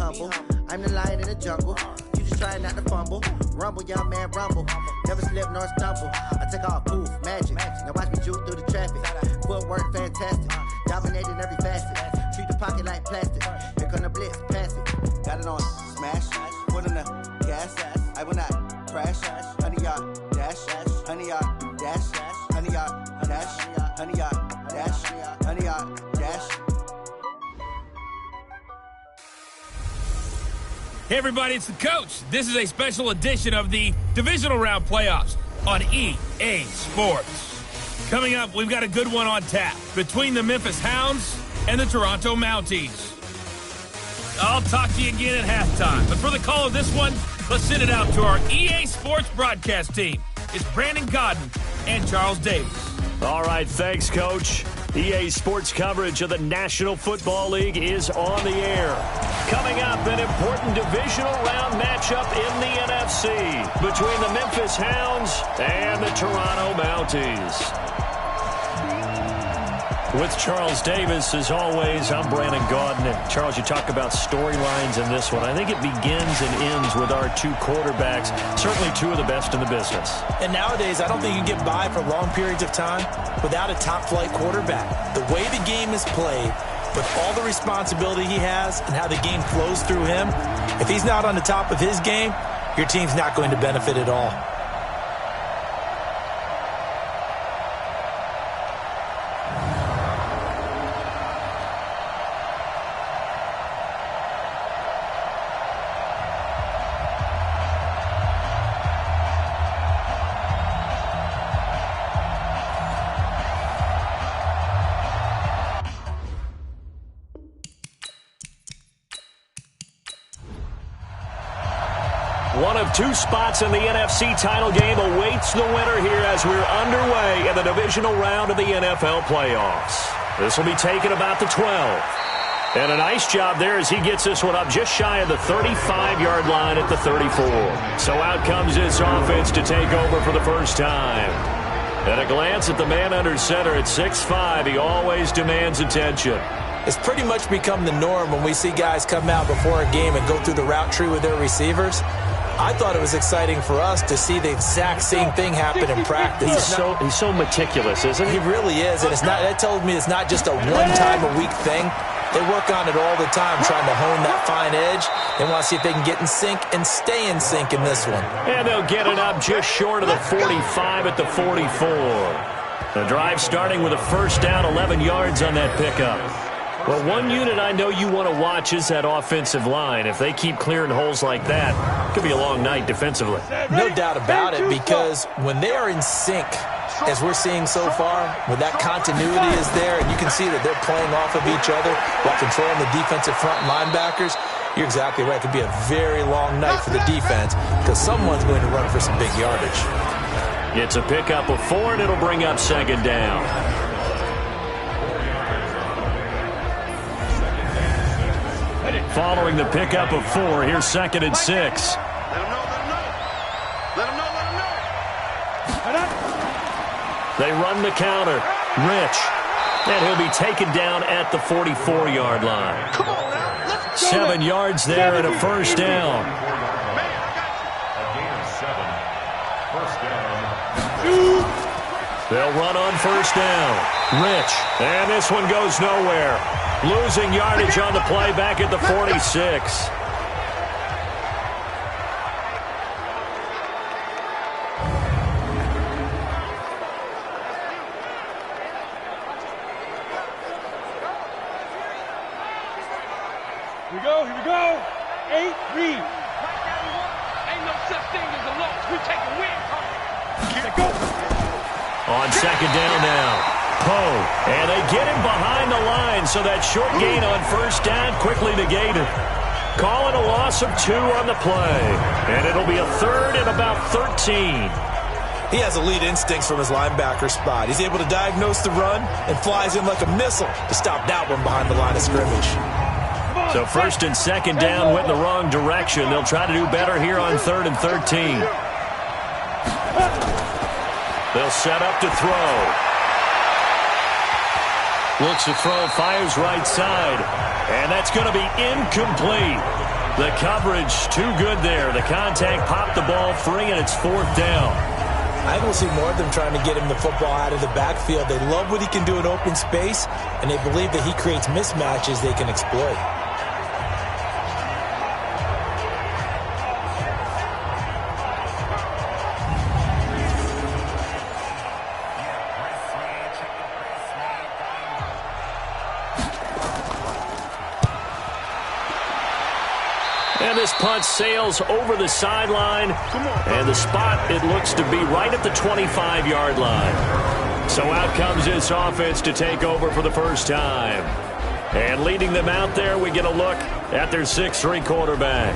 humble. I'm the lion in the jungle. You just trying not to fumble. Rumble, young man, rumble. Never slip nor stumble. I take off, poof, magic. Now watch me juke through the traffic. Footwork fantastic. Dominating every facet. Treat the pocket like plastic. Here come the blitz, pass it. Got it on smash. Put in the gas. I will not crash. 100-yard dash. 100-yard dash. 100-yard dash. 100-yard dash. 100-yard dash. Hey everybody, it's the coach. This is a special edition of the Divisional Round Playoffs on EA Sports. Coming up, we've got a good one on tap between the Memphis Hounds and the Toronto Mounties. I'll talk to you again at halftime, but for the call of this one, let's send it out to our EA Sports broadcast team. It's Brandon Godden and Charles Davis. All right, thanks, Coach. EA Sports coverage of the National Football League is on the air. Coming up, an important divisional round matchup in the NFC between the Memphis Hounds and the Toronto Mounties. With Charles Davis, as always, I'm Brandon Gaudin. And Charles, you talk about storylines in this one. I think it begins and ends with our two quarterbacks, certainly two of the best in the business. And nowadays, I don't think you can get by for long periods of time without a top-flight quarterback. The way the game is played, with all the responsibility he has and how the game flows through him, if he's not on the top of his game, your team's not going to benefit at all. One of two spots in the NFC title game awaits the winner here as we're underway in the divisional round of the NFL playoffs. This will be taken about the 12. And a nice job there as he gets this one up just shy of the 35-yard line at the 34. So out comes this offense to take over for the first time. At a glance at the man under center at 6'5", he always demands attention. It's pretty much become the norm when we see guys come out before a game and go through the route tree with their receivers. I thought it was exciting for us to see the exact same thing happen in practice. He's so meticulous, isn't he? He really is, and that tells me it's not just a one-time-a-week thing. They work on it all the time, trying to hone that fine edge. They want to see if they can get in sync and stay in sync in this one. And they'll get it up just short of the 45 at the 44. The drive starting with a first down, 11 yards on that pickup. Well, one unit I know you want to watch is that offensive line. If they keep clearing holes like that, it could be a long night defensively. No doubt about it, because when they are in sync, as we're seeing so far, when that continuity is there, and you can see that they're playing off of each other while controlling the defensive front linebackers, you're exactly right. It could be a very long night for the defense because someone's going to run for some big yardage. It's a pickup of 4, and it'll bring up second down. Following the pickup of 4, here's 2nd and 6. Let him know. They run the counter. Rich. And he'll be taken down at the 44-yard line. 7 yards there and a first down. They'll run on first down. Rich. And this one goes nowhere. Losing yardage on the play back at the 46. Here we go. 8, read. Ain't no such thing as a loss. We take a win. Go. On second down now. Poe, and they get him behind the line, so that short gain on first down quickly negated. Calling a loss of 2 on the play, and it'll be a third and about 13. He has elite instincts from his linebacker spot. He's able to diagnose the run and flies in like a missile to stop that one behind the line of scrimmage. So first and second down went in the wrong direction. They'll try to do better here on 3rd and 13. They'll set up to throw. Looks to throw, fires right side. And that's going to be incomplete. The coverage too good there. The contact popped the ball free, and it's 4th down. I think we'll see more of them trying to get him the football out of the backfield. They love what he can do in open space, and they believe that he creates mismatches they can exploit. And this punt sails over the sideline, and the spot, it looks to be right at the 25-yard line. So out comes this offense to take over for the first time. And leading them out there, we get a look at their 6'3" quarterback.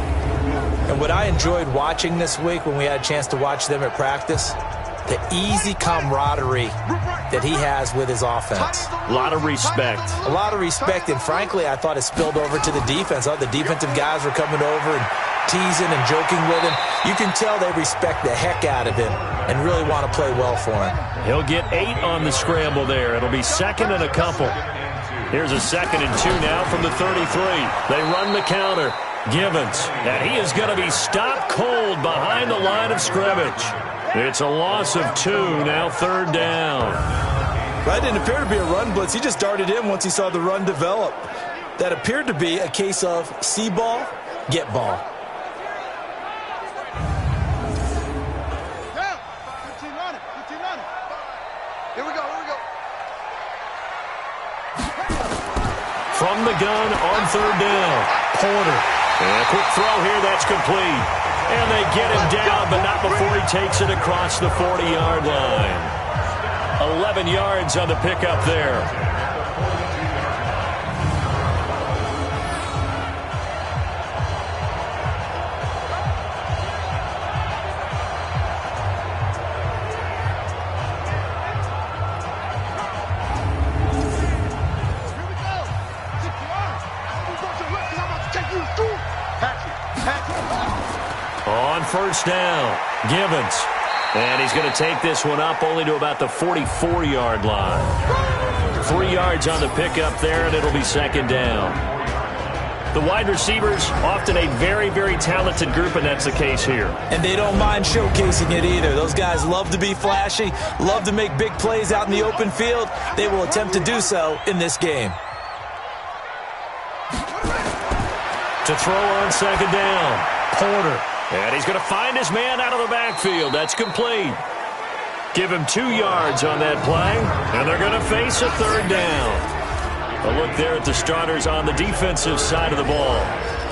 And what I enjoyed watching this week when we had a chance to watch them at practice, the easy camaraderie that he has with his offense. A lot of respect. A lot of respect, and frankly, I thought it spilled over to the defense. I thought the defensive guys were coming over and teasing and joking with him. You can tell they respect the heck out of him and really want to play well for him. He'll get 8 on the scramble there. It'll be 2nd and a couple. Here's a 2nd and 2 now from the 33. They run the counter. Givens, and he is going to be stopped cold behind the line of scrimmage. It's a loss of 2, now 3rd down. That didn't appear to be a run blitz. He just darted in once he saw the run develop. That appeared to be a case of see ball, get ball. Here we go. From the gun on 3rd down, Porter. And a quick throw here, that's complete. And they get him down, but not before he takes it across the 40-yard line. 11 yards on the pickup there. On 1st down, Givens. And he's going to take this one up only to about the 44-yard line. 3 yards on the pickup there, and it'll be 2nd down. The wide receivers, often a very, very talented group, and that's the case here. And they don't mind showcasing it either. Those guys love to be flashy, love to make big plays out in the open field. They will attempt to do so in this game. To throw on 2nd down, Porter. And he's going to find his man out of the backfield. That's complete. Give him 2 yards on that play, and they're going to face a 3rd down. A look there at the starters on the defensive side of the ball.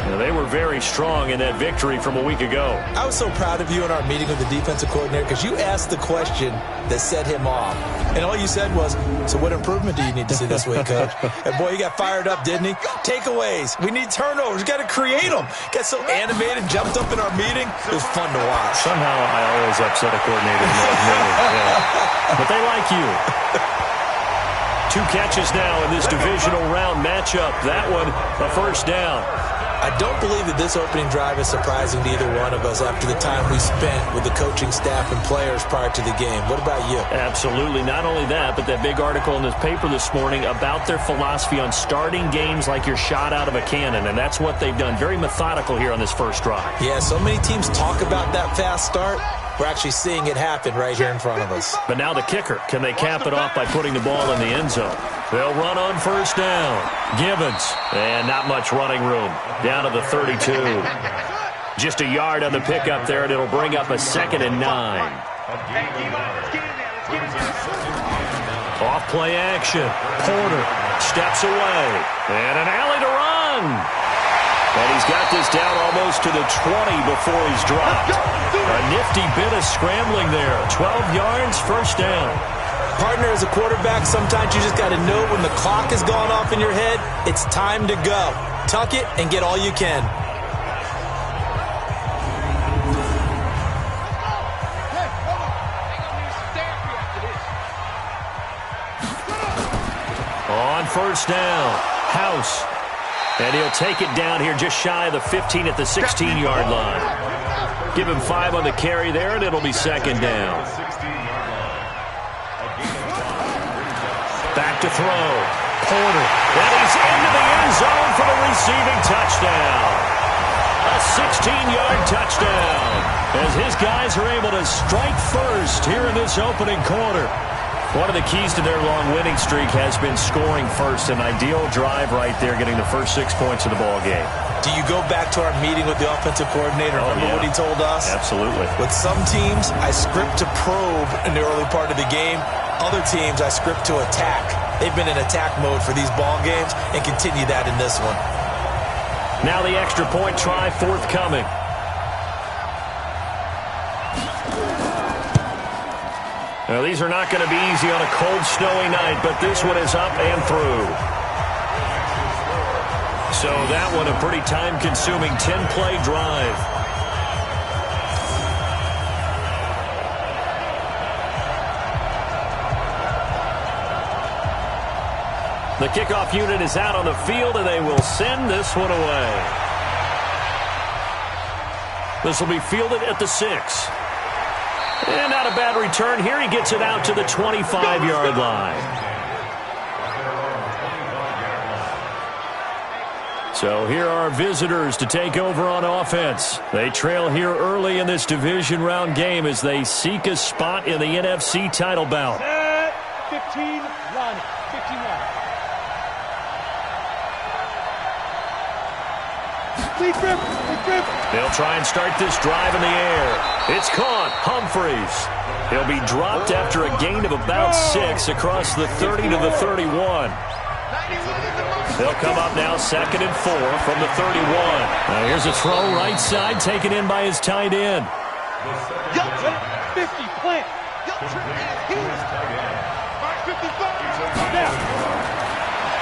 And they were very strong in that victory from a week ago. I was so proud of you in our meeting with the defensive coordinator because you asked the question that set him off. And all you said was, so what improvement do you need to see this week, Coach? And boy, he got fired up, didn't he? Takeaways. We need turnovers. We got to create them. Got so animated, jumped up in our meeting. It was fun to watch. Somehow I always upset a coordinator. Yeah. But they like you. 2 catches now in this divisional round matchup. That one, a 1st down. I don't believe that this opening drive is surprising to either one of us after the time we spent with the coaching staff and players prior to the game. What about you? Absolutely. Not only that, but that big article in this paper this morning about their philosophy on starting games like you're shot out of a cannon, and that's what they've done. Very methodical here on this first drive. Yeah, so many teams talk about that fast start. We're actually seeing it happen right here in front of us. But now the kicker. Can they cap it off by putting the ball in the end zone? They'll run on 1st down. Givens. And not much running room. Down to the 32. Just a yard on the pickup there, and it'll bring up a 2nd and 9. Off play action. Porter steps away. And an alley to run. And he's got this down almost to the 20 before he's dropped. A nifty bit of scrambling there. 12 yards, 1st down. Partner, as a quarterback, sometimes you just got to know when the clock has gone off in your head, it's time to go. Tuck it and get all you can. On 1st down, House. And he'll take it down here just shy of the 15 at the 16-yard line. Give him 5 on the carry there, and it'll be 2nd down. Back to throw. Porter. And he's into the end zone for the receiving touchdown. 16-yard touchdown as his guys are able to strike first here in this opening quarter. One of the keys to their long winning streak has been scoring first. An ideal drive right there, getting the first 6 points of the ball game. Do you go back to our meeting with the offensive coordinator? Remember what he told us? Absolutely. With some teams, I script to probe in the early part of the game. Other teams, I script to attack. They've been in attack mode for these ball games and continue that in this one. Now the extra point try forthcoming. Now, these are not going to be easy on a cold, snowy night, but this one is up and through. So that one a pretty time-consuming 10-play drive. The kickoff unit is out on the field, and they will send this one away. This will be fielded at the 6. And not a bad return here. He gets it out to the 25-yard line. So here are visitors to take over on offense. They trail here early in this division round game as they seek a spot in the NFC title bout. 15, run, 51. They'll try and start this drive in the air. It's caught. Humphreys. He'll be dropped after a gain of about 6 across the 30 to the 31. They'll come up now 2nd and 4 from the 31. Now here's a throw right side taken in by his tight end. 50, plant.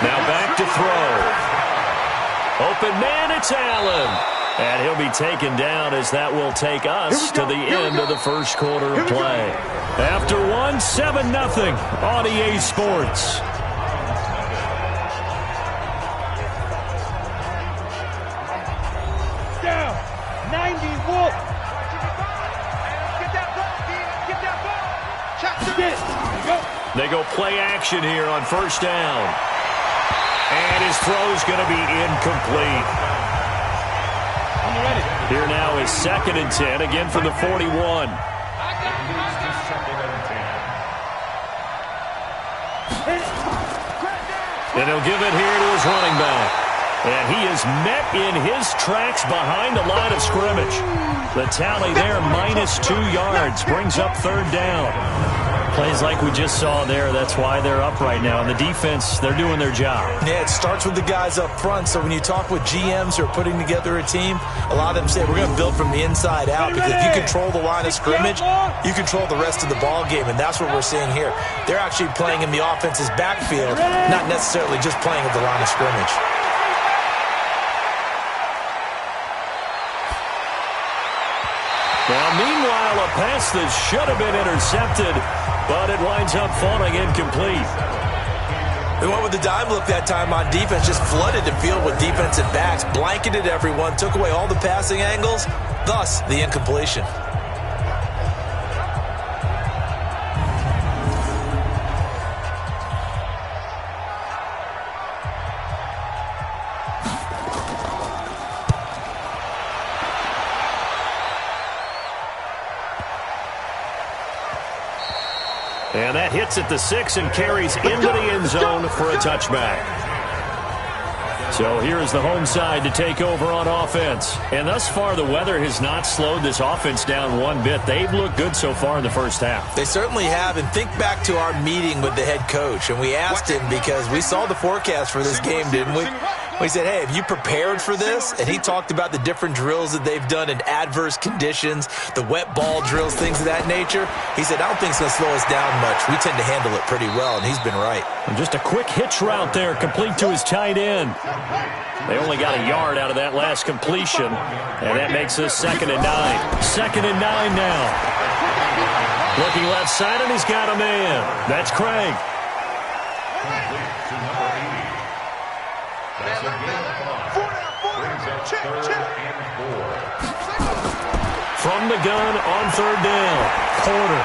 Now back to throw. Open man, it's Allen. And he'll be taken down as that will take us to the end of the first quarter of play. After one, 7-0 on EA Sports. Down, 90, Wolf. Get that ball. They go play action here on first down. And his throw's going to be incomplete. Here now is 2nd and 10, again from the 41. And he'll give it here to his running back. And he is met in his tracks behind the line of scrimmage. The tally there, -2 yards, brings up 3rd down. Plays like we just saw there. That's why they're up right now. And the defense, they're doing their job. Yeah, it starts with the guys up front. So when you talk with GMs who are putting together a team, a lot of them say we're going to build from the inside out. Because if you control the line of scrimmage, you control the rest of the ball game. And that's what we're seeing here. They're actually playing in the offense's backfield, not necessarily just playing at the line of scrimmage. Now, meanwhile, a pass that should have been intercepted, but it winds up falling incomplete. They went with the dime look that time on defense, just flooded the field with defensive backs, blanketed everyone, took away all the passing angles, thus the incompletion. And that hits at the 6 and carries into the end zone for a touchback. So here is the home side to take over on offense. And thus far, the weather has not slowed this offense down one bit. They've looked good so far in the first half. They certainly have. And think back to our meeting with the head coach. And we asked him, because we saw the forecast for this game, didn't we? We said, hey, have you prepared for this? And he talked about the different drills that they've done in adverse conditions, the wet ball drills, things of that nature. He said, I don't think it's going to slow us down much. We tend to handle it pretty well, and he's been right. And just a quick hitch route there, complete to his tight end. They only got a yard out of that last completion, and that makes us 2nd and 9. 2nd and 9 now. Looking left side, and he's got a man. That's Craig. From the gun on 3rd down. Porter.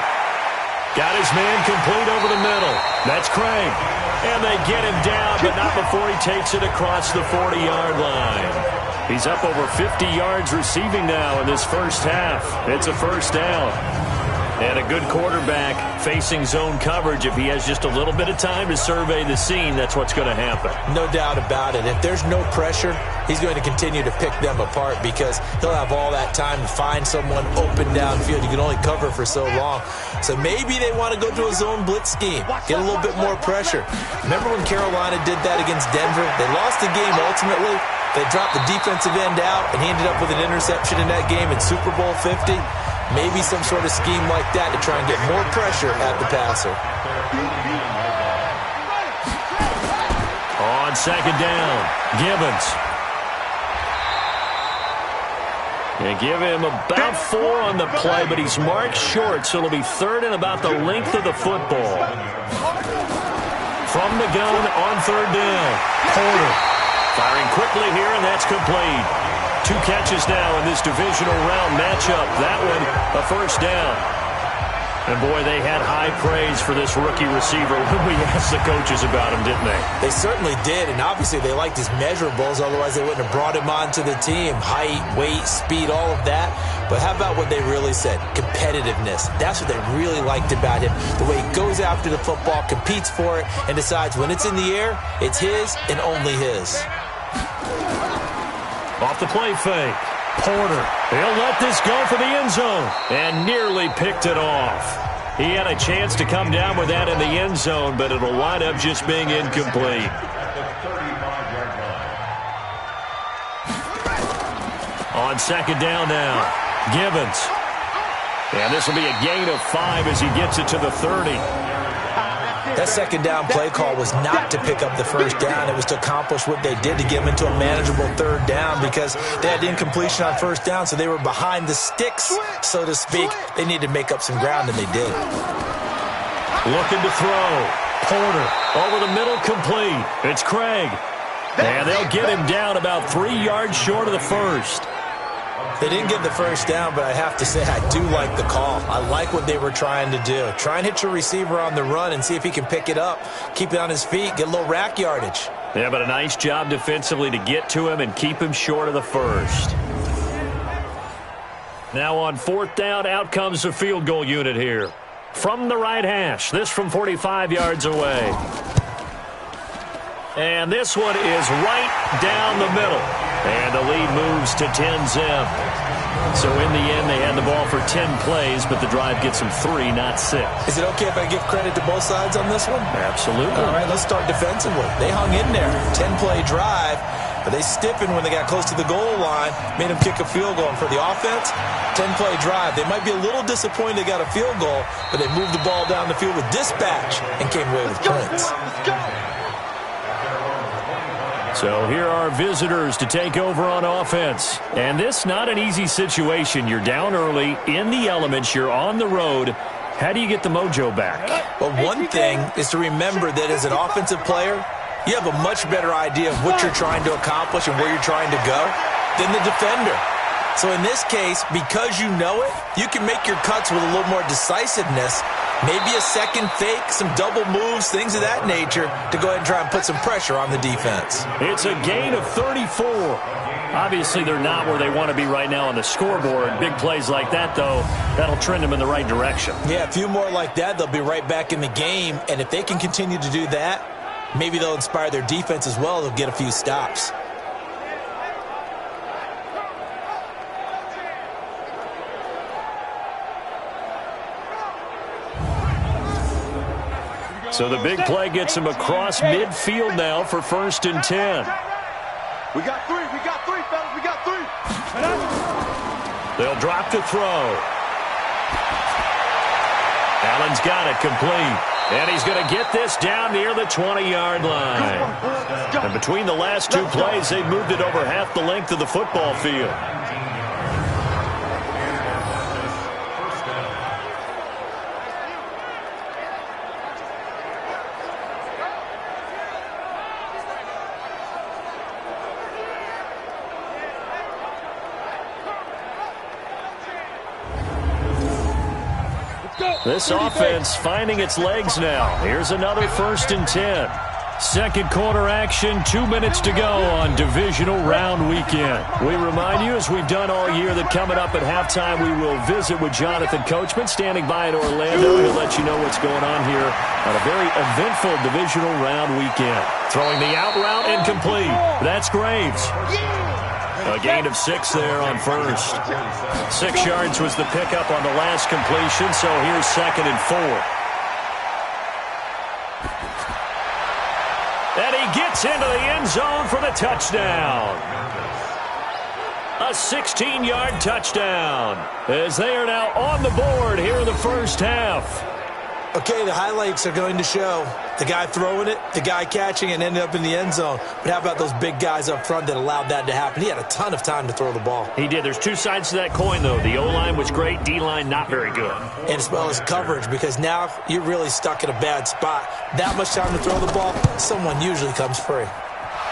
Got his man complete over the middle. That's Craig. And they get him down, but not before he takes it across the 40-yard line. He's up over 50 yards receiving now in this first half. It's a first down. And a good quarterback facing zone coverage. If he has just a little bit of time to survey the scene, that's what's going to happen. No doubt about it. If there's no pressure, he's going to continue to pick them apart because he'll have all that time to find someone open downfield. You can only cover for so long. So maybe they want to go to a zone blitz scheme, get a little bit more pressure. Remember when Carolina did that against Denver? They lost the game ultimately. They dropped the defensive end out, and he ended up with an interception in that game in Super Bowl 50. Maybe some sort of scheme like that to try and get more pressure at the passer. On second down, Gibbons. They give him about 4 on the play, but he's marked short, so it'll be third and about the length of the football. From the gun on third down, Porter. Firing quickly here, and that's complete. 2 catches now in this divisional round matchup. That one, a first down. And, boy, they had high praise for this rookie receiver when we asked the coaches about him, didn't they? They certainly did, and obviously they liked his measurables. Otherwise, they wouldn't have brought him onto the team. Height, weight, speed, all of that. But how about what they really said? Competitiveness. That's what they really liked about him. The way he goes after the football, competes for it, and decides when it's in the air, it's his and only his. Off the play fake. Porter. He'll let this go for the end zone. And nearly picked it off. He had a chance to come down with that in the end zone, but it'll wind up just being incomplete. On second down now, Gibbons. And this will be a gain of 5 as he gets it to the 30. That second down play call was not to pick up the first down. It was to accomplish what they did, to get them into a manageable third down because they had incompletion on first down, so they were behind the sticks, so to speak. They needed to make up some ground, and they did. Looking to throw. Porter over the middle, complete. It's Craig. And they'll get him down about 3 yards short of the first. They didn't get the first down, but I have to say I do like the call. I like what they were trying to do. Try and hit your receiver on the run and see if he can pick it up, keep it on his feet, get a little rack yardage. Yeah, but a nice job defensively to get to him and keep him short of the first. Now on fourth down, out comes the field goal unit here. From the right hash, this from 45 yards away. And this one is right down the middle. And the lead moves to 10-zip. So in the end, they had the ball for 10 plays, but the drive gets them 3, not 6. Is it okay if I give credit to both sides on this one? Absolutely. All right, let's start defensively. They hung in there. 10-play drive, but they stiffened when they got close to the goal line, made them kick a field goal. And for the offense, 10-play drive. They might be a little disappointed they got a field goal, but they moved the ball down the field with dispatch and came away with points. So here are visitors to take over on offense. And this not an easy situation. You're down early, in the elements, you're on the road. How do you get the mojo back? Well, one thing is to remember that as an offensive player, you have a much better idea of what you're trying to accomplish and where you're trying to go than the defender. So in this case, because you know it, you can make your cuts with a little more decisiveness. Maybe a second fake, some double moves, things of that nature to go ahead and try and put some pressure on the defense. It's a gain of 34. Obviously, they're not where they want to be right now on the scoreboard. Big plays like that, though, that'll trend them in the right direction. Yeah, a few more like that, they'll be right back in the game. And if they can continue to do that, maybe they'll inspire their defense as well. They'll get a few stops. So the big play gets him across midfield now for 1st and 10. We got 3, fellas, we got 3. They'll drop to throw. Allen's got it complete. And he's going to get this down near the 20-yard line. And between the last 2 plays, they've moved it over half the length of the football field. This offense finding its legs now. Here's another 1st and 10. Second quarter action, 2 minutes to go on divisional round weekend. We remind you, as we've done all year, that coming up at halftime, we will visit with Jonathan Coachman, standing by in Orlando. He'll let you know what's going on here on a very eventful divisional round weekend. Throwing the out route and complete. That's Graves. A gain of 6 there on first. 6 yards was the pickup on the last completion, so here's 2nd and 4. And he gets into the end zone for the touchdown. A 16-yard touchdown as they are now on the board here in the first half. Okay, the highlights are going to show the guy throwing it, the guy catching it, and ended up in the end zone. But how about those big guys up front that allowed that to happen? He had a ton of time to throw the ball. He did. There's 2 sides to that coin, though. The O-line was great. D-line not very good. And as well as coverage, because now you're really stuck in a bad spot. That much time to throw the ball, someone usually comes free.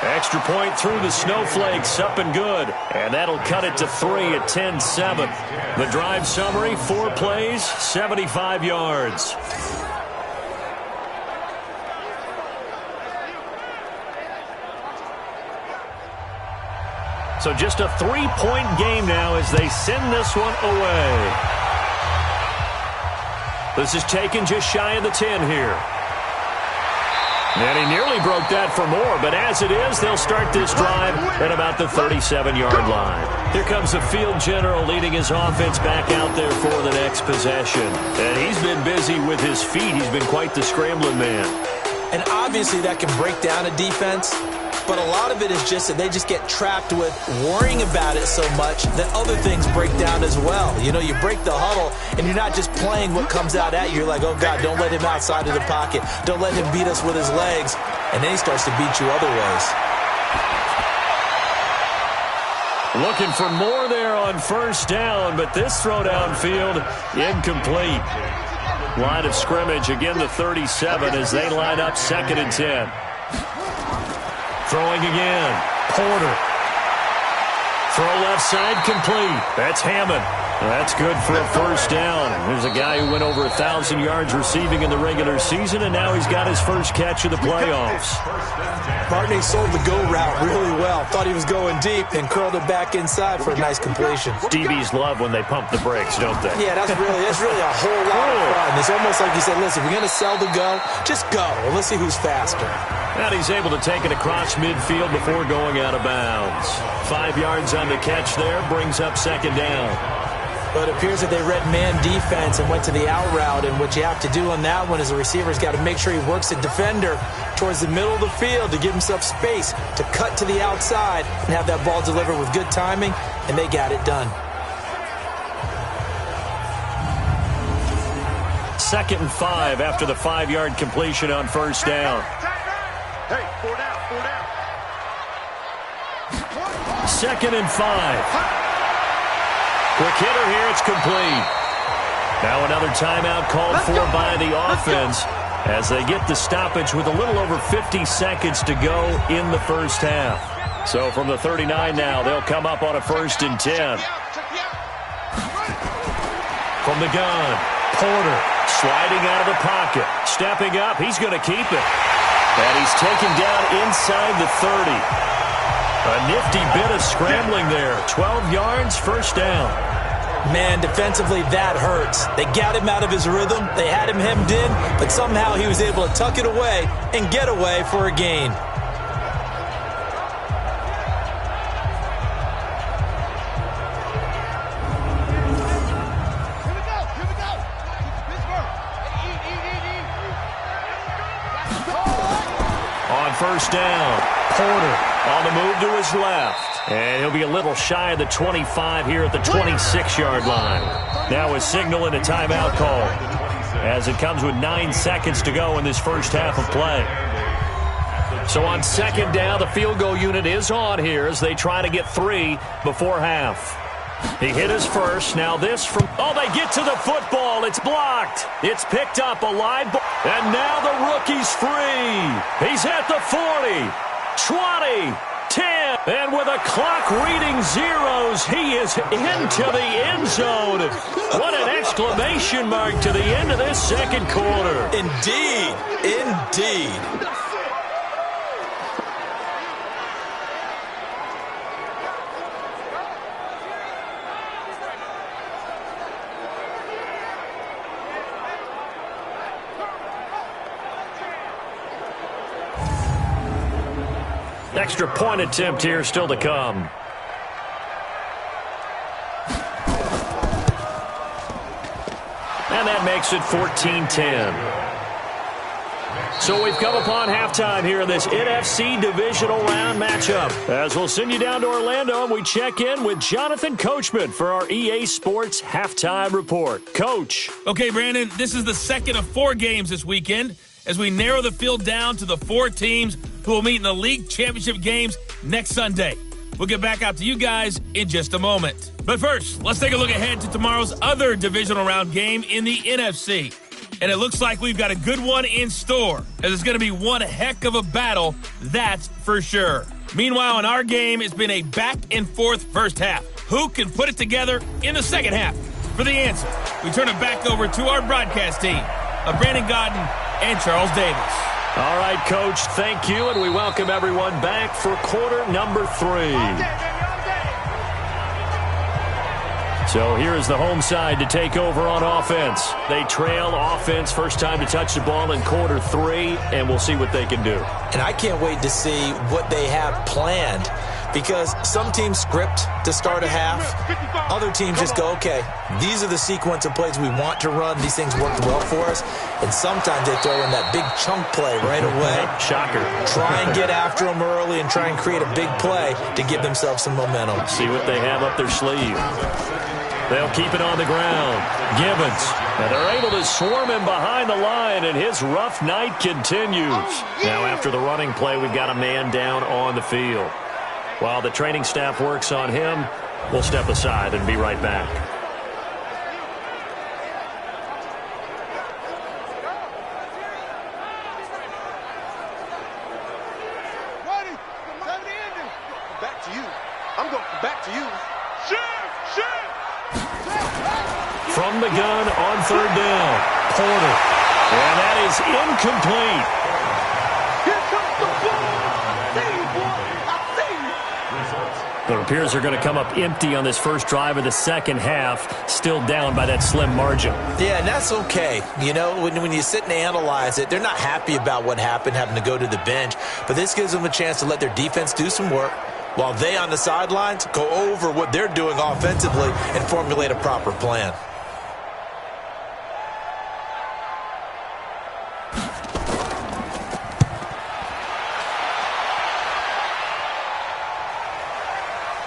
Extra point through the snowflakes, up and good. And that'll cut it to 3 at 10-7. The drive summary, 4 plays, 75 yards. So just a 3-point game now as they send this one away. This is taken just shy of the 10 here. And he nearly broke that for more, but as it is, they'll start this drive at about the 37-yard line. Here comes the field general leading his offense back out there for the next possession. And he's been busy with his feet. He's been quite the scrambling man. And obviously that can break down a defense, but a lot of it is just that they just get trapped with worrying about it so much that other things break down as well. You know, you break the huddle, and you're not just playing what comes out at you. You're like, oh, God, don't let him outside of the pocket. Don't let him beat us with his legs. And then he starts to beat you other ways. Looking for more there on first down, but this throw downfield incomplete. Line of scrimmage, again the 37 as they line up 2nd and 10. Throwing again. Porter. Throw left side complete. That's Hammond. That's good for a first down. There's a guy who went over 1,000 yards receiving in the regular season, and now he's got his first catch of the playoffs. Martin sold the go route really well. Thought he was going deep and curled it back inside for a nice completion. DBs love when they pump the brakes, don't they? Yeah, that's really a whole lot of fun. It's almost like he said, listen, if you're going to sell the go, just go. And let's see who's faster. And he's able to take it across midfield before going out of bounds. 5 yards on the catch there, brings up 2nd down. But it appears that they read man defense and went to the out route, and what you have to do on that one is the receiver's got to make sure he works the defender towards the middle of the field to give himself space to cut to the outside and have that ball delivered with good timing, and they got it done. 2nd and 5 after the 5-yard completion on first down. Hey, 4 down. 2nd and 5. Quick hitter here, it's complete. Now another timeout called for by the offense as they get the stoppage with a little over 50 seconds to go in the first half. So from the 39 now, they'll come up on a 1st and 10. From the gun, Porter sliding out of the pocket. Stepping up, he's going to keep it. And he's taken down inside the 30. A nifty bit of scrambling there. 12 yards, first down. Man, defensively, that hurts. They got him out of his rhythm. They had him hemmed in, but somehow he was able to tuck it away and get away for a gain. On first down, Porter on the move to his left. And he'll be a little shy of the 25 here at the 26-yard line. Now a signal and a timeout call as it comes with 9 seconds to go in this first half of play. So on 2nd down, the field goal unit is on here as they try to get 3 before half. He hit his first. Now this from... Oh, they get to the football. It's blocked. It's picked up, a live ball. And now the rookie's free. He's at the 40, 20, 10. And with a clock reading zeros, he is into the end zone. What an exclamation mark to the end of this second quarter. Indeed. Indeed. Extra point attempt here still to come. And that makes it 14-10. So we've come upon halftime here in this NFC divisional round matchup. As we'll send you down to Orlando, and we check in with Jonathan Coachman for our EA Sports Halftime Report. Coach. Okay, Brandon, this is the second of 4 games this weekend as we narrow the field down to the 4 teams who will meet in the league championship games next Sunday. We'll get back out to you guys in just a moment. But first, let's take a look ahead to tomorrow's other divisional round game in the NFC. And it looks like we've got a good one in store, as it's going to be one heck of a battle, that's for sure. Meanwhile, in our game, it's been a back-and-forth first half. Who can put it together in the second half? For the answer, we turn it back over to our broadcast team of Brandon Godden and Charles Davis. All right, Coach, thank you, and we welcome everyone back for quarter number 3. So here is the home side to take over on offense. They trail offense, first time to touch the ball in quarter 3, and we'll see what they can do. And I can't wait to see what they have planned, because some teams script to start a half. Other teams just go, okay, these are the sequence of plays we want to run. These things work well for us. And sometimes they throw in that big chunk play right away. Shocker. Try and get after them early and try and create a big play to give themselves some momentum. See what they have up their sleeve. They'll keep it on the ground. Gibbons. And they're able to swarm him behind the line, and his rough night continues. Now, after the running play, we've got a man down on the field. While the training staff works on him, we'll step aside and be right back. Back to you. I'm going back to you. From the gun on third down, Porter. And that is incomplete. Here comes the ball. See you, boy. I see you. It appears they're going to come up empty on this first drive of the second half, still down by that slim margin. Yeah, and that's okay. You know, when you sit and analyze it, they're not happy about what happened, having to go to the bench. But this gives them a chance to let their defense do some work, while they on the sidelines go over what they're doing offensively and formulate a proper plan.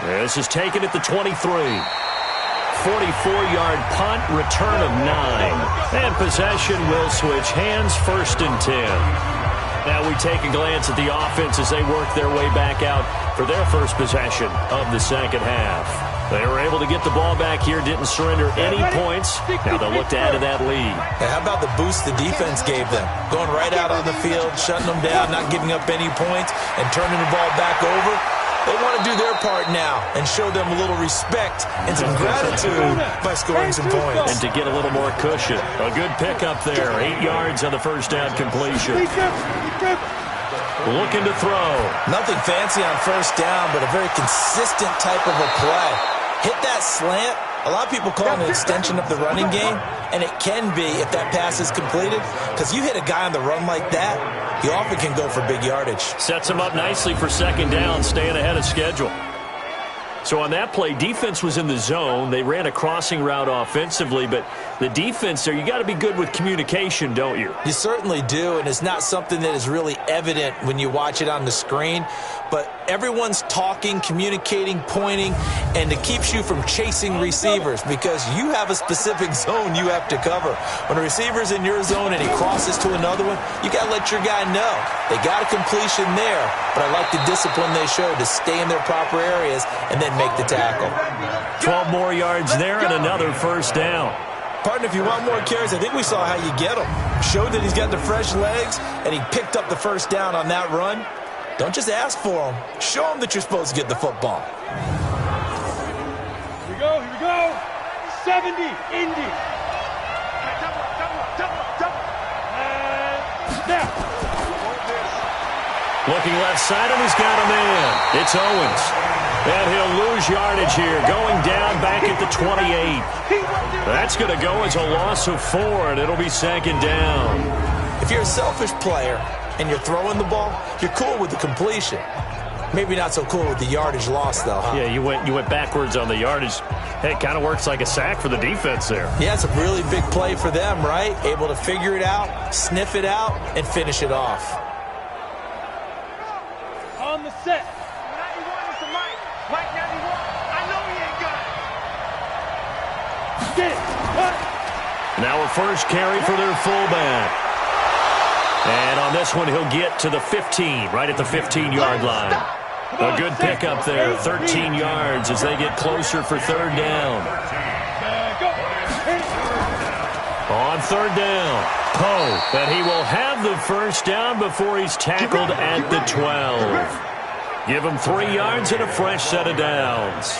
This is taken at the 23. 44-yard punt, return of 9. And possession will switch hands, first and 10. Now we take a glance at the offense as they work their way back out for their first possession of the second half. They were able to get the ball back here, didn't surrender any points. Now they'll look to add to that lead. And how about the boost the defense gave them? Going right out on the field, shutting them down, not giving up any points, and turning the ball back over. They want to do their part now and show them a little respect and some gratitude by scoring some points. And to get a little more cushion. A good pickup there. 8 yards on the first down completion. Looking to throw. Nothing fancy on first down, but a very consistent type of a play. Hit that slant. A lot of people call it an extension of the running game, and it can be if that pass is completed, because you hit a guy on the run like that, he often can go for big yardage. Sets him up nicely for second down, staying ahead of schedule. So on that play, defense was in the zone. They ran a crossing route offensively, but the defense there, you got to be good with communication, don't you? You certainly do, and it's not something that is really evident when you watch it on the screen. But everyone's talking, communicating, pointing, and it keeps you from chasing receivers because you have a specific zone you have to cover. When a receiver's in your zone and he crosses to another one, you got to let your guy know. They got a completion there, but I like the discipline they showed to stay in their proper areas and then make the tackle. 12 more yards there and another first down. Partner, if you want more carries, I think we saw how you get him. Showed that he's got the fresh legs, and he picked up the first down on that run. Don't just ask for him. Show him that you're supposed to get the football. Here we go. 70, Indy. Snap. Looking left side, and he's got a man. It's Owens. And he'll lose yardage here, going down back at the 28. That's going to go as a loss of 4, and it'll be second down. If you're a selfish player and you're throwing the ball, you're cool with the completion. Maybe not so cool with the yardage loss, though, huh? Yeah, you went backwards on the yardage. Hey, it kind of works like a sack for the defense there. Yeah, it's a really big play for them, right? Able to figure it out, sniff it out, and finish it off. On the set. 91 is the Mike. Mike 91. I know he ain't got it. Get it. What? Now a first carry for their fullback. And on this one, he'll get to the 15, right at the 15-yard line. A good pickup there, 13 yards as they get closer for third down. On third down, Poe, and he will have the first down before he's tackled at the 12. Give him 3 yards and a fresh set of downs.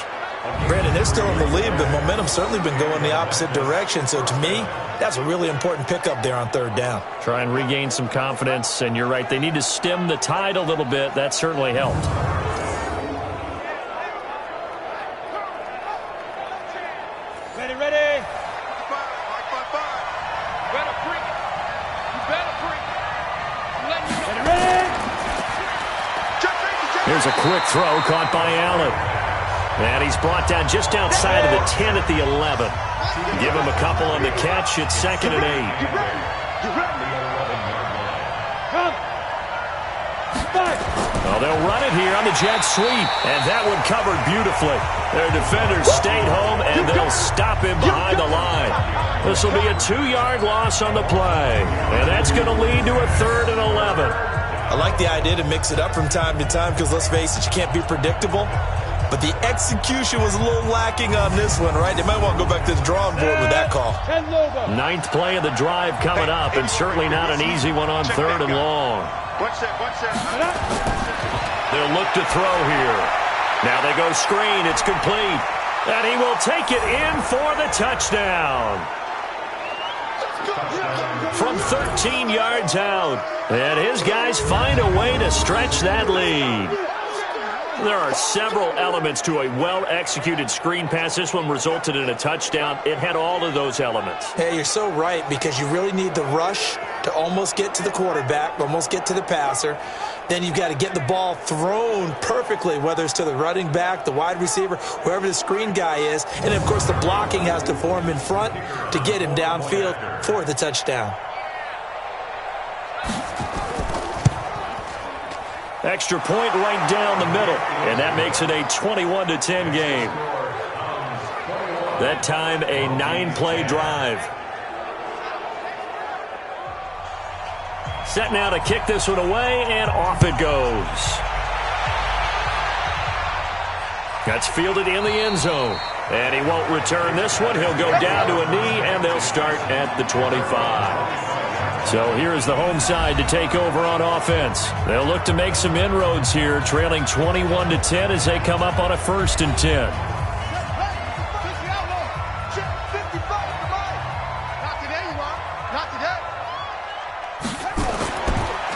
Brandon, they're still in the lead, but momentum's certainly been going the opposite direction. So to me, that's a really important pickup there on third down. Try and regain some confidence, and you're right, they need to stem the tide a little bit. That certainly helped. Ready, ready. Better bring it. You better bring it. I'm letting you know. Ready, ready. Here's a quick throw caught by Allen. And he's brought down just outside of the 10 at the 11. Give him a couple on the catch. It's 2nd and 8. Well, they'll run it here on the jet sweep. And that one covered beautifully. Their defenders stayed home, and they'll stop him behind the line. This will be a 2-yard loss on the play. And that's going to lead to a 3rd and 11. I like the idea to mix it up from time to time because, let's face it, you can't be predictable. But the execution was a little lacking on this one, right? They might want to go back to the drawing board with that call. 9th play of the drive coming up, and certainly not an easy one on 3rd and long. They'll look to throw here. Now they go screen. It's complete. And he will take it in for the touchdown. From 13 yards out. And his guys find a way to stretch that lead. There are several elements to a well-executed screen pass. This one resulted in a touchdown. It had all of those elements. Hey, you're so right, because you really need the rush to almost get to the quarterback, almost get to the passer. Then you've got to get the ball thrown perfectly, whether it's to the running back, the wide receiver, whoever the screen guy is. And, of course, the blocking has to form in front to get him downfield for the touchdown. Extra point right down the middle, and that makes it a 21-10 game. That time, a 9-play drive. Set now to kick this one away, and off it goes. That's fielded in the end zone, and he won't return this one. He'll go down to a knee, and they'll start at the 25. So here's the home side to take over on offense. They'll look to make some inroads here, trailing 21-10 as they come up on a 1st and 10.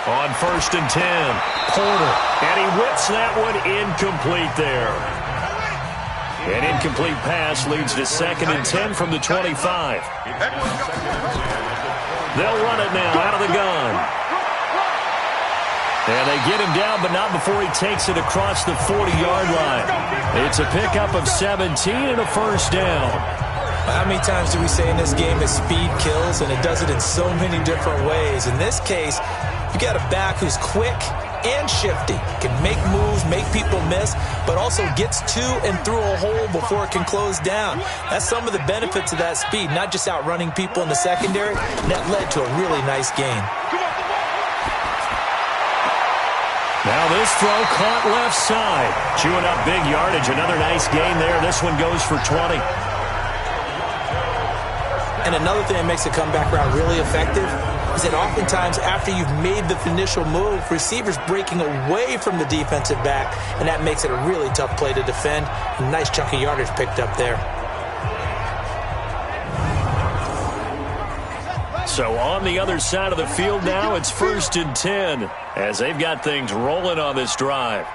On 1st and 10, Porter, and he whips that one incomplete there. An incomplete pass leads to 2nd and 10 from the 25. They'll run it now out of the gun. And they get him down, but not before he takes it across the 40-yard line. It's a pickup of 17 and a first down. How many times do we say in this game that speed kills, and it does it in so many different ways? In this case, you got a back who's quick and shifty, can make moves, make people miss, but also gets to and through a hole before it can close down. That's some of the benefits of that speed, not just outrunning people in the secondary, and that led to a really nice gain. Now this throw caught left side. Chewing up big yardage. Another nice gain there. This one goes for 20. And another thing that makes the comeback route really effective is that oftentimes after you've made the initial move, receivers breaking away from the defensive back, and that makes it a really tough play to defend. A nice chunk of yardage picked up there. So on the other side of the field now, it's 1st and 10 as they've got things rolling on this drive.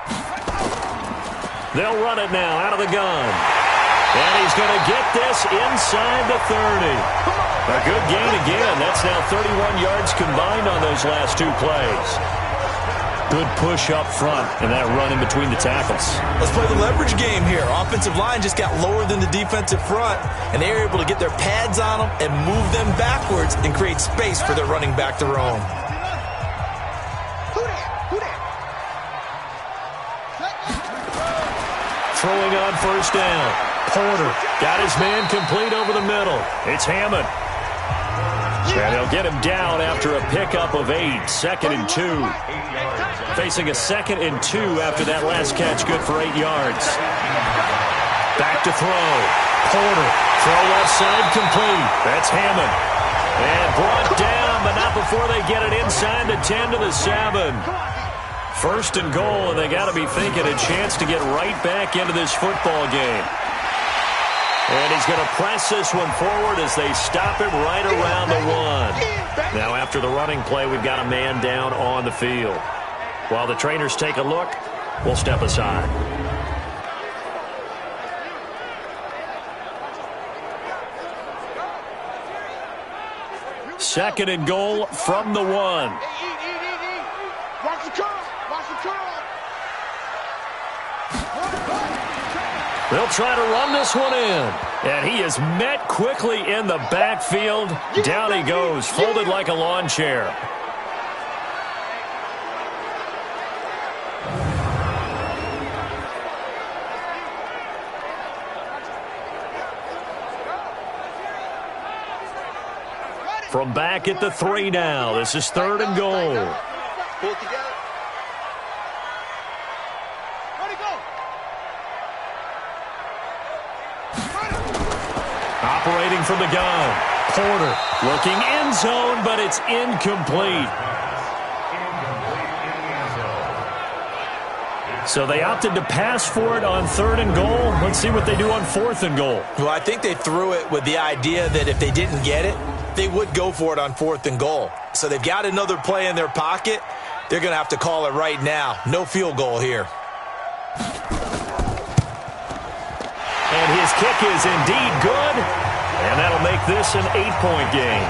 They'll run it now out of the gun. And he's going to get this inside the 30. A good gain again. That's now 31 yards combined on those last 2 plays. Good push up front and that run in between the tackles. Let's play the leverage game here. Offensive line just got lower than the defensive front, and they were able to get their pads on them and move them backwards and create space for their running back to roam. Throwing on first down. Porter got his man complete over the middle. It's Hammond. And they'll get him down after a pickup of 8. 2nd and 2. Facing a 2nd and 2 after that last catch. Good for 8 yards. Back to throw. Porter. Throw left side complete. That's Hammond. And brought down, but not before they get it inside the 10 to the 7. 1st and goal, and they got to be thinking a chance to get right back into this football game. And he's going to press this one forward as they stop him right around the 1. Now, after the running play, we've got a man down on the field. While the trainers take a look, we'll step aside. Second and goal from the 1. Watch the curl. Watch the curl. They'll try to run this one in. And he is met quickly in the backfield. Down he goes, folded like a lawn chair. From back at the 3 now. This is 3rd and goal. Pull it together. Operating from the gun. Porter looking end zone, but it's incomplete. So they opted to pass for it on 3rd and goal. Let's see what they do on 4th and goal. Well, I think they threw it with the idea that if they didn't get it, they would go for it on 4th and goal. So they've got another play in their pocket. They're going to have to call it right now. No field goal here. And his kick is indeed good. And that'll make this an 8-point game.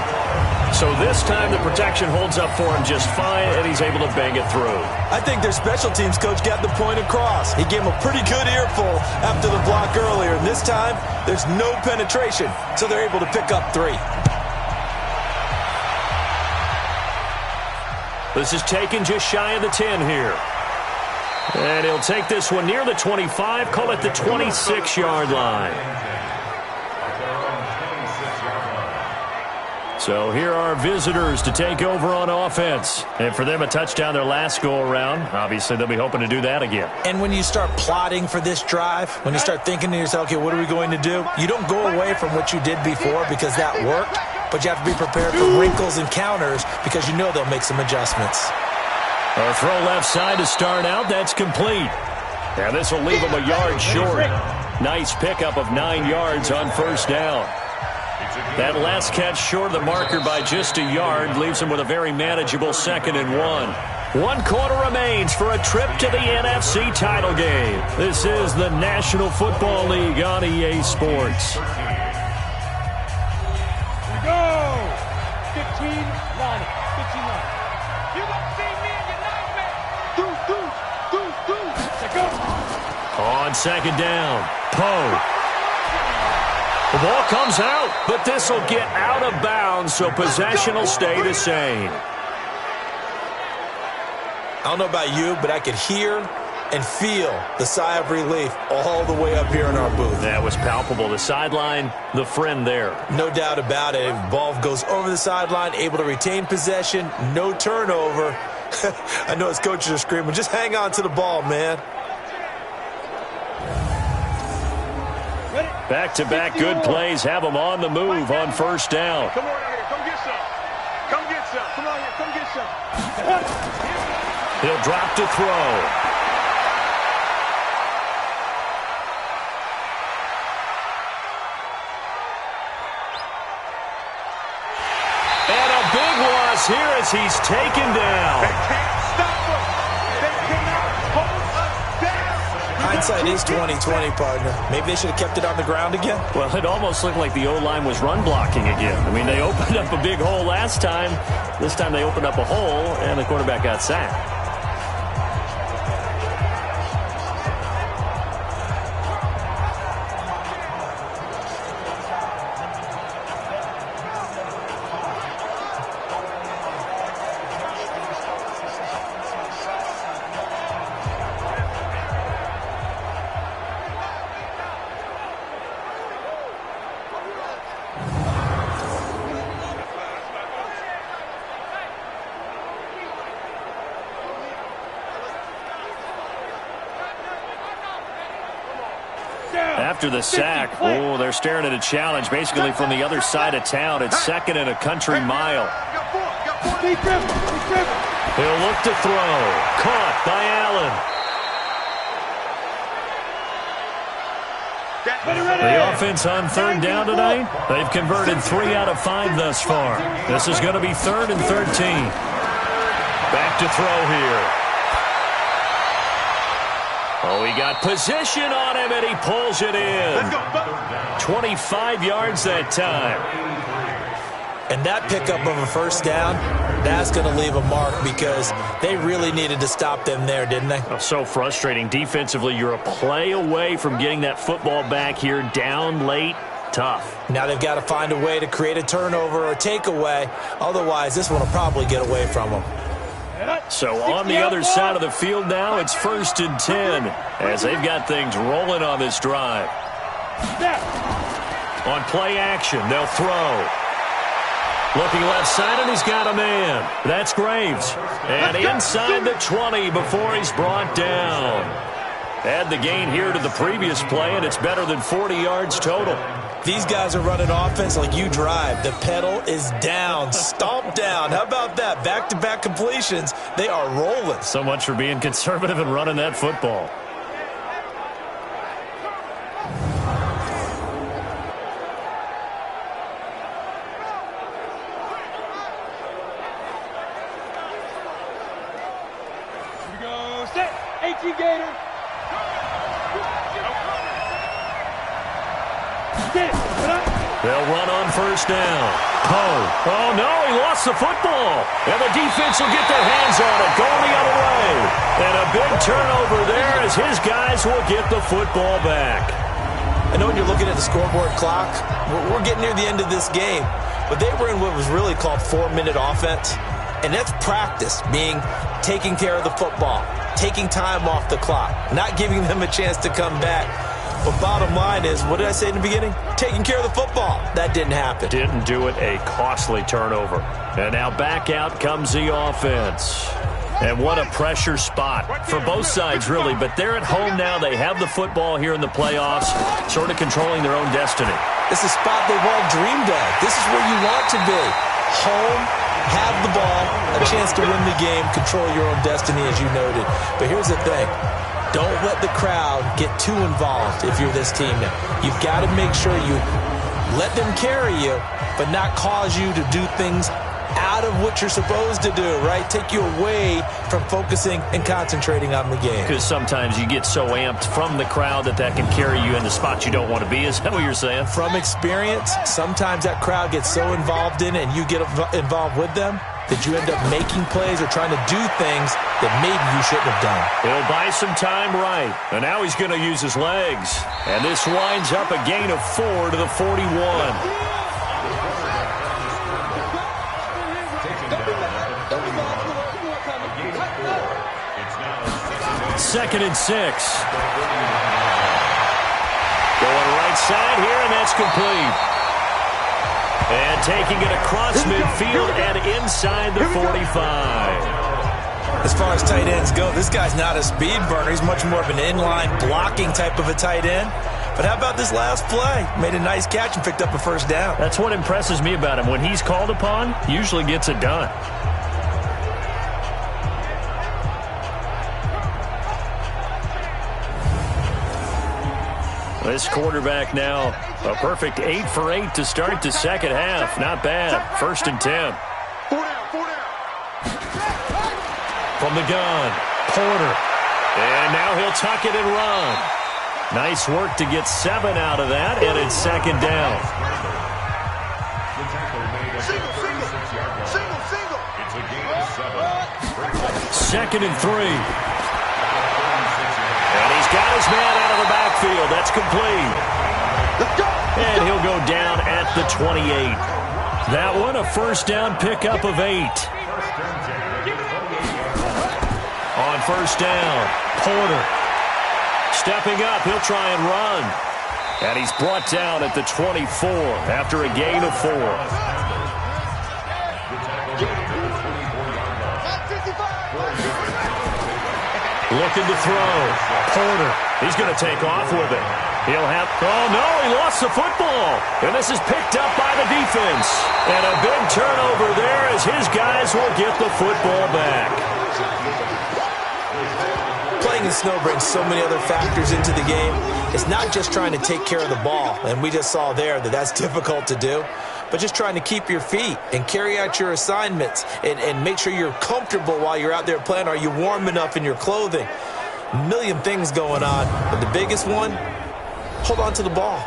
So this time the protection holds up for him just fine, and he's able to bang it through. I think their special teams coach got the point across. He gave him a pretty good earful after the block earlier. And this time, there's no penetration, so they're able to pick up 3. This is taken just shy of the 10 here. And he'll take this one near the 25, call it the 26-yard line. So here are visitors to take over on offense. And for them, a touchdown their last go-around. Obviously, they'll be hoping to do that again. And when you start plotting for this drive, when you start thinking to yourself, okay, what are we going to do? You don't go away from what you did before because that worked, but you have to be prepared for wrinkles and counters because you know they'll make some adjustments. A throw left side to start out. That's complete. And this will leave them a yard short. Nice pickup of 9 yards on first down. That last catch short of the marker by just a yard leaves him with a very manageable 2nd and 1. 1 quarter remains for a trip to the NFC title game. This is the National Football League on EA Sports. Go! 15-9. 15-9. You gonna see me in your nightmare. Deuce. Go. On 2nd down, Poe. The ball comes out, but this will get out of bounds, so possession will stay the same. I don't know about you, but I could hear and feel the sigh of relief all the way up here in our booth. That was palpable. The sideline, the friend there. No doubt about it. Ball goes over the sideline, able to retain possession, no turnover. I know his coaches are screaming, just hang on to the ball, man. Back-to-back good plays have them on the move on first down. Come on out here. Come get some. Come get some. Come on here. Come get some. He'll drop to throw. And a big loss here as he's taken down. They can't stop us. They cannot hold us down. Hindsight is 20/20, partner. Maybe they should have kept it on the ground again. Well, it almost looked like the O-line was run blocking again. I mean, they opened up a big hole last time. This time they opened up a hole, and the quarterback got sacked. after the sack. Oh, they're staring at a challenge basically from the other side of town. It's second and a country mile. He'll look to throw. Caught by Allen. The offense on third down tonight, they've converted 3 out of 5 thus far. This is going to be 3rd and 13. Back to throw here. Oh, he got position on him, and he pulls it in. 25 yards that time. And that pickup of a first down, that's going to leave a mark because they really needed to stop them there, didn't they? Oh, so frustrating. Defensively, you're a play away from getting that football back here down late. Tough. Now they've got to find a way to create a turnover or takeaway. Otherwise, this one will probably get away from them. So on the other side of the field now, it's 1st and 10 as they've got things rolling on this drive. On play action, they'll throw. Looking left side, and he's got a man. That's Graves. And inside the 20 before he's brought down. Add the gain here to the previous play, and it's better than 40 yards total. These guys are running offense like you drive. The pedal is down, stomp down. How about that? Back-to-back completions. They are rolling. So much for being conservative and running that football. Here we go. Set. 18 Gator. They'll run on first down. Oh, no, he lost the football. And the defense will get their hands on it, going the other way. And a big turnover there as his guys will get the football back. I know when you're looking at the scoreboard clock, we're getting near the end of this game. But they were in what was really called 4-minute offense. And that's practice, being taking care of the football, taking time off the clock, not giving them a chance to come back. But bottom line is, what did I say in the beginning? Taking care of the football. That didn't happen. Didn't do it, a costly turnover. And now back out comes the offense. And what a pressure spot for both sides, really. But they're at home now. They have the football here in the playoffs, sort of controlling their own destiny. It's a spot they've all dreamed of. This is where you want to be. Home, have the ball, a chance to win the game, control your own destiny, as you noted. But here's the thing. Don't let the crowd get too involved if you're this team now. You've got to make sure you let them carry you, but not cause you to do things out of what you're supposed to do, right? Take you away from focusing and concentrating on the game. Because sometimes you get so amped from the crowd that can carry you into spots you don't want to be. Is that what you're saying? From experience, sometimes that crowd gets so involved in it and you get involved with them that you end up making plays or trying to do things that maybe you shouldn't have done. He'll buy some time right. And now he's going to use his legs. And this winds up a gain of 4 to the 41. 2nd and 6. Going right side here, and that's complete. And taking it across midfield and inside the 45. As far as tight ends go, this guy's not a speed burner. He's much more of an inline blocking type of a tight end. But how about this last play? Made a nice catch and picked up a first down. That's what impresses me about him. When he's called upon, he usually gets it done. This quarterback now, a perfect 8 for 8 to start the second half. Not bad. 1st and 10. From the gun, Porter. And now he'll tuck it and run. Nice work to get 7 out of that, and it's 2nd down. 2nd and 3. And he's got his man out of the backfield. That's complete. And he'll go down at the 28. That one, a first down pickup of 8. On first down, Porter. Stepping up, he'll try and run. And he's brought down at the 24 after a gain of 4. Looking to throw. Porter. He's going to take off with it. He'll have, oh no, he lost the football. And this is picked up by the defense. And a big turnover there as his guys will get the football back. Playing in snow brings so many other factors into the game. It's not just trying to take care of the ball, and we just saw there that that's difficult to do, but just trying to keep your feet and carry out your assignments and make sure you're comfortable while you're out there playing. Are you warm enough in your clothing? A million things going on, but the biggest one, hold on to the ball.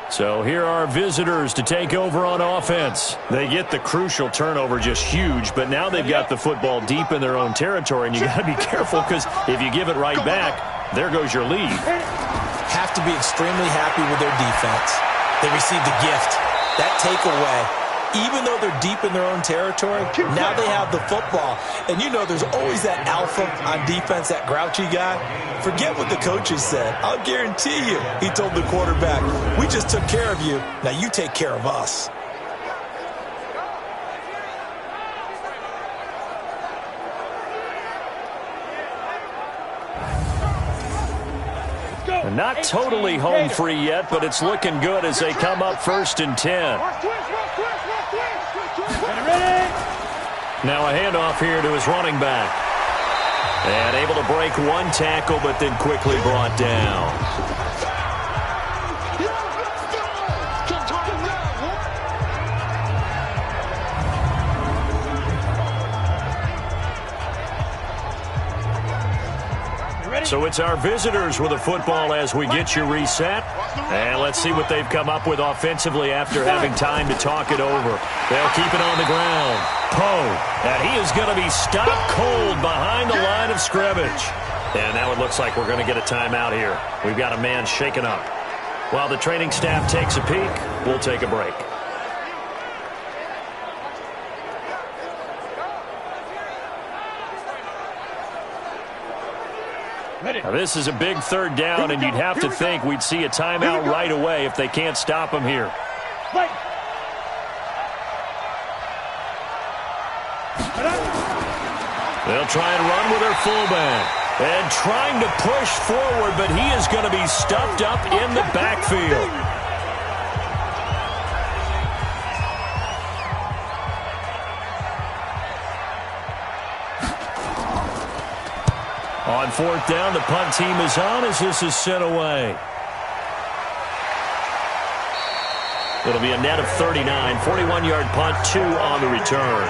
So here are visitors to take over on offense. They get the crucial turnover, just huge, but now they've got the football deep in their own territory, and you got to be careful because if you give it right back, there goes your lead. Have to be extremely happy with their defense. They received a gift. That takeaway, even though they're deep in their own territory, now they have the football. And you know there's always that alpha on defense, that grouchy guy. Forget what the coaches said. I'll guarantee you, he told the quarterback, we just took care of you. Now you take care of us. Not totally home free yet, but it's looking good as they come up 1st and 10. Now a handoff here to his running back. And able to break one tackle, but then quickly brought down. So it's our visitors with the football as we get you reset. And let's see what they've come up with offensively after having time to talk it over. They'll keep it on the ground. Poe, and he is going to be stopped cold behind the line of scrimmage. And now it looks like we're going to get a timeout here. We've got a man shaken up. While the training staff takes a peek, we'll take a break. Now this is a big 3rd down, and you'd have to think we'd see a timeout right away if they can't stop him here. They'll try and run with their fullback. And trying to push forward, but he is going to be stuffed up in the backfield. On 4th down, the punt team is on as this is sent away. It'll be a net of 39, 41-yard punt, 2 on the return.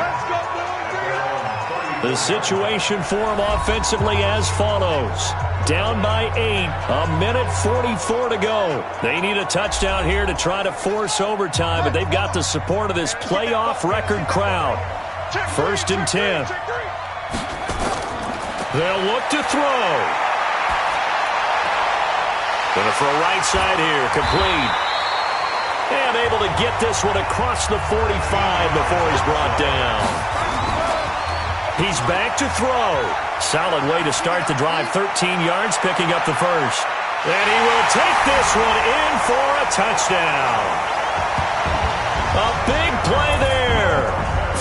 The situation for them offensively as follows. Down by 8, a minute 44 to go. They need a touchdown here to try to force overtime, but they've got the support of this playoff record crowd. 1st and 10. They'll look to throw. Going to throw right side here, complete. And able to get this one across the 45 before he's brought down. He's back to throw. Solid way to start the drive, 13 yards, picking up the first. And he will take this one in for a touchdown. A big play there.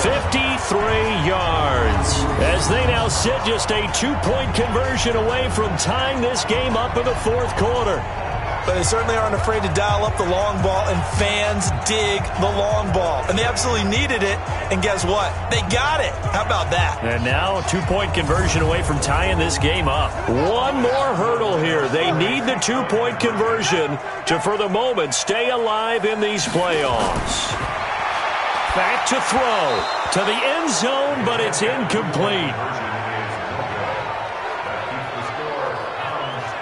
53 yards. As they now sit just a 2-point conversion away from tying this game up in the 4th quarter. But they certainly aren't afraid to dial up the long ball, and fans dig the long ball. And they absolutely needed it, and guess what? They got it. How about that? And now a 2-point conversion away from tying this game up. One more hurdle here. They need the 2-point conversion to, for the moment, stay alive in these playoffs. Back to throw to the end zone, but it's incomplete.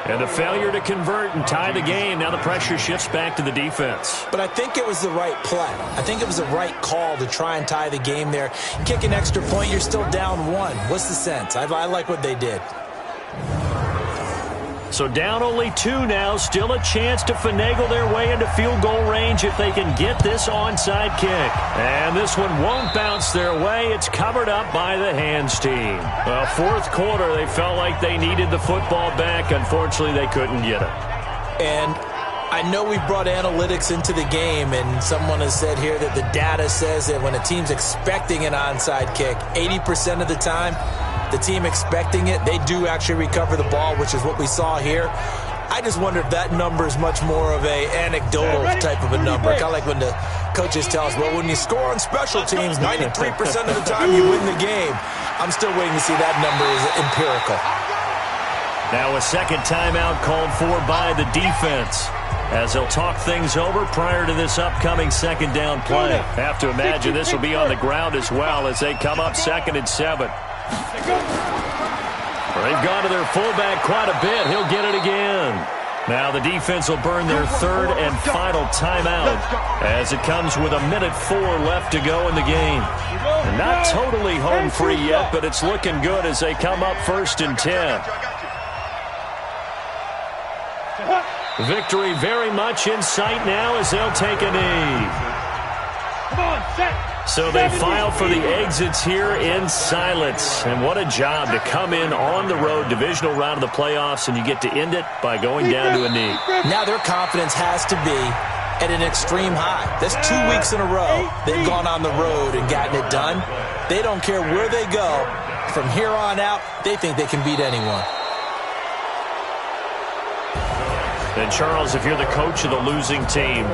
And a failure to convert and tie the game. Now the pressure shifts back to the defense. But I think it was the right play. I think it was the right call to try and tie the game there. Kick an extra point, you're still down 1. What's the sense? I like what they did. So down only 2 now. Still a chance to finagle their way into field goal range if they can get this onside kick. And this one won't bounce their way. It's covered up by the Hands team. Well, 4th quarter, they felt like they needed the football back. Unfortunately, they couldn't get it. And I know we've brought analytics into the game, and someone has said here that the data says that when a team's expecting an onside kick, 80% of the time, the team expecting it, they do actually recover the ball, which is what we saw here. I just wonder if that number is much more of a anecdotal type of a number. Kind of like when the coaches tell us, well, when you score on special teams, 93% of the time you win the game. I'm still waiting to see that number is empirical. Now a second timeout called for by the defense, as they'll talk things over prior to this upcoming second down play. Have to imagine this will be on the ground as well as they come up 2nd and 7. They've gone to their fullback quite a bit. He'll get it again. Now the defense will burn their 3rd and final timeout as it comes with 1:04 left to go in the game. They're not totally home free yet, but it's looking good as they come up 1st and 10. Victory very much in sight now as they'll take a knee. So they file for the exits here in silence. And what a job to come in on the road, divisional round of the playoffs, and you get to end it by going down to a knee. Now their confidence has to be at an extreme high. That's 2 weeks in a row they've gone on the road and gotten it done. They don't care where they go. From here on out, they think they can beat anyone. And Charles, if you're the coach of the losing team,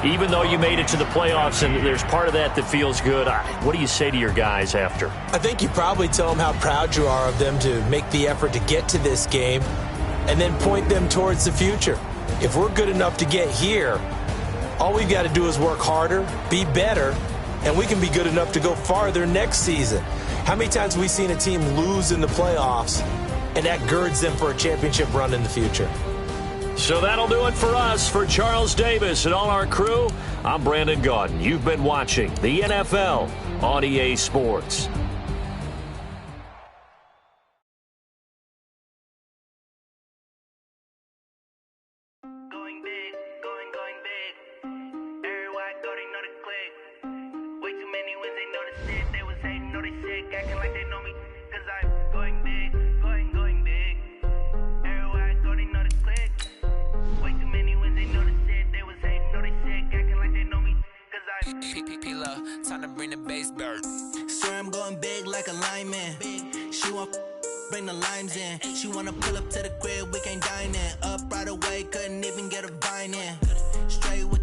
even though you made it to the playoffs and there's part of that feels good, what do you say to your guys after? I think you probably tell them how proud you are of them to make the effort to get to this game and then point them towards the future. If we're good enough to get here, all we've got to do is work harder, be better, and we can be good enough to go farther next season. How many times have we seen a team lose in the playoffs and that girds them for a championship run in the future? So that'll do it for us. For Charles Davis and all our crew, I'm Brandon Gaudin. You've been watching the NFL on EA Sports. Going big, going big. Everywhere I go, they know the click. Way too many wins, they know the shit. They was hating, know they sick, acting like they know me. Cause I'm going big, going big. Everywhere I go, they know the click. Way too many wins, they know the shit. They was hating, know they sick, acting like they know me. Cause I'm P-P-P-Love, time to bring the bass bird. Swear I'm going big like a lineman. She want bring the limes in. She wanna pull up to the crib, we can't dine in. Up right away, couldn't even get a vine in. Straight with